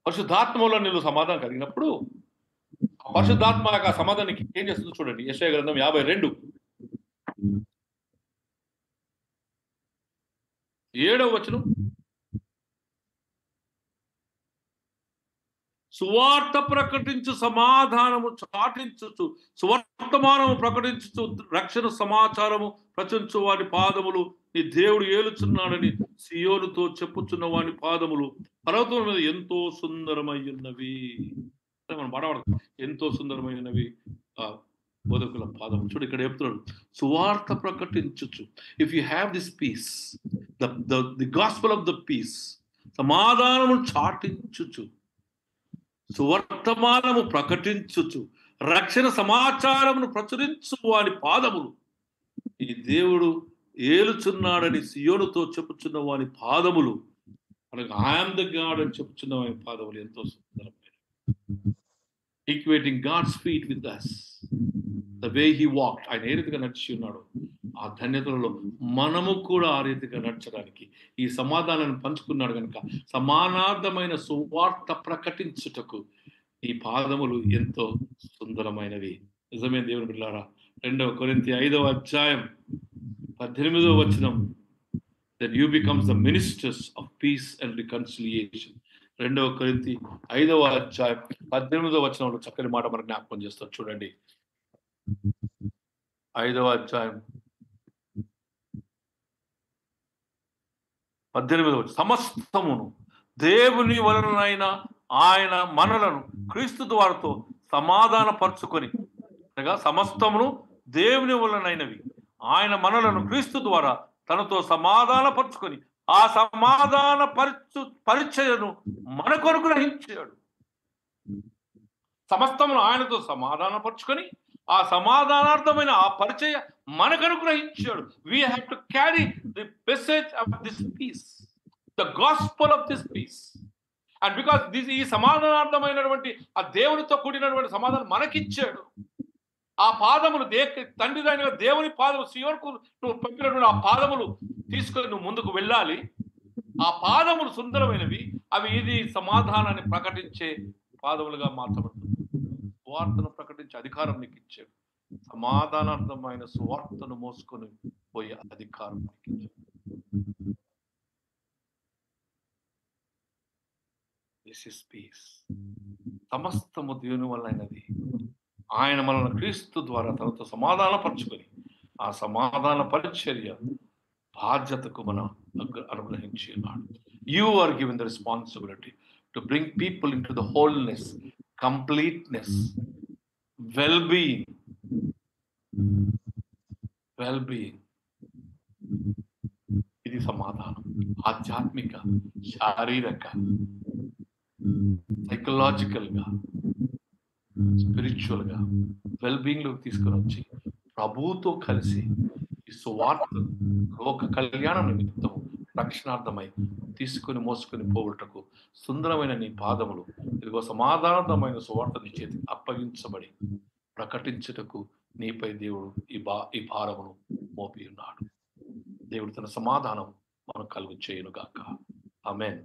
పరిశుద్ధాత్మలో నీళ్ళు సమాధానం కలిగినప్పుడు పరిశుద్ధాత్మ యొక్క సమాధానానికి ఏం చేస్తుందో చూడండి. యెషయా గ్రంథం 52 7వ వచనం. సువార్త ప్రకటించు, సమాధానము చాటించుచు, సువర్తమానము ప్రకటించుచు, రక్షణ సమాచారము ప్రచురించు వాని పాదములు నీ దేవుడు ఏలుచున్నాడని సియోనుతో చెప్పుచున్న వాని పాదములు పర్వతముల మీద ఎంతో సుందరమైనవి. మనం పాడబడతాం, ఎంతో సుందరమైనవి బోధకుల పాదములు. చూడు ఇక్కడ చెప్తున్నాడు, సువార్త ప్రకటించుచు. If you have this peace, the gospel of the peace, సమాధానము చాటించుచు, సువర్తమానము ప్రకటించుచు, రక్షణ సమాచారమును ప్రచురించు వాని పాదములు ఈ దేవుడు ఏలుచున్నాడని సియోనుతో చెప్పుచున్న వాని పాదములు, మనకు ఐయామ్ ద గాడ్ అని చెప్పుచున్న వాని పాదములు ఎంతో సుందరమైన. Equating God's feet with us, the way he walked, ఆయన ఏ రీతిగా నడిచి ఉన్నాడు, ఆ ధన్యతలలో మనము కూడా ఆ రీతిగా నడచడానికి ఈ సమాధానాన్ని పంచుకున్నాడు కనుక సమానార్థమైన సువార్త ప్రకటించుటకు ఈ పాదములు ఎంతో సుందరమైనవి. నిజమే దేవుని బిడ్డలారా. 2 కొరింథీ 5వ అధ్యాయం 18వ వచనం, that you becomes the ministers of peace and reconciliation. 2 కొరింథీ 5వ అధ్యాయం 18వ వచనంలో చక్కని మాట మనకు జ్ఞాపకం చేస్తారు. చూడండి, 5వ అధ్యాయం 18వ వచనం, సమస్తమును దేవుని వలనైన ఆయన మనలను క్రీస్తు ద్వారాతో సమాధాన పరుచుకొని, అనగా సమస్తమును దేవుని వలనైనవి ఆయన మనలను క్రీస్తు ద్వారా తనతో సమాధాన పరుచుకొని ఆ సమాధాన పరిచయను మనకు అనుగ్రహించాడు. సమస్తమును ఆయనతో సమాధాన పరుచుకొని ఆ సమాధానార్థమైన ఆ పరిచయ మనకు అనుగ్రహించాడు. We have to carry the message of this peace, the gospel of this peace. And because ఈ సమాధానార్థమైనటువంటి ఆ దేవునితో కూడినటువంటి సమాధానం మనకిచ్చాడు. ఆ పాదములు తండ్రి అయిన దేవుని పాదములు, సియోనుకు నువ్వు పంపినటువంటి ఆ పాదములు తీసుకొని నువ్వు ముందుకు వెళ్ళాలి. ఆ పాదములు సుందరమైనవి, అవి ఇది సమాధానాన్ని ప్రకటించే పాదములుగా మార్చబడుతుంది. సువార్తను ప్రకటించే అధికారం నీకు ఇచ్చాడు. సమాధానార్థమైన సువార్తను మోసుకొని పోయే అధికారం నీకు ఇచ్చాడు. This is piece. సమస్తము దేవుని వలనైనది ఆయన మనల్ని క్రీస్తు ద్వారా తనతో సమాధాన పరుచుకొని ఆ సమాధాన పరిచర్య బాధ్యతకు మనం అనుగ్రహించి ఉన్నాడు. You are given the responsibility to bring people into the wholeness, completeness, well-being. ఇది సమాధానం. ఆధ్యాత్మిక, శారీరక, సైకలాజికల్ గా, స్పిరిచువల్ గా వెల్-బీయింగ్ లోకి తీసుకుని వచ్చి ప్రభువుతో కలిసి ఈ సువార్త లోక కళ్యాణం నిమిత్తం రక్షణార్థమై తీసుకుని మోసుకొని పోవుటకు సుందరమైన నీ పాదములు ఇదిగో సమాధానమైన సువార్త నీ చేతికి అప్పగించబడి ప్రకటించుటకు నీపై దేవుడు ఈ భారమును మోపి ఉన్నాడు. దేవుడు తన సమాధానం మనం కలుగు చేయను గాక. ఆమేన్.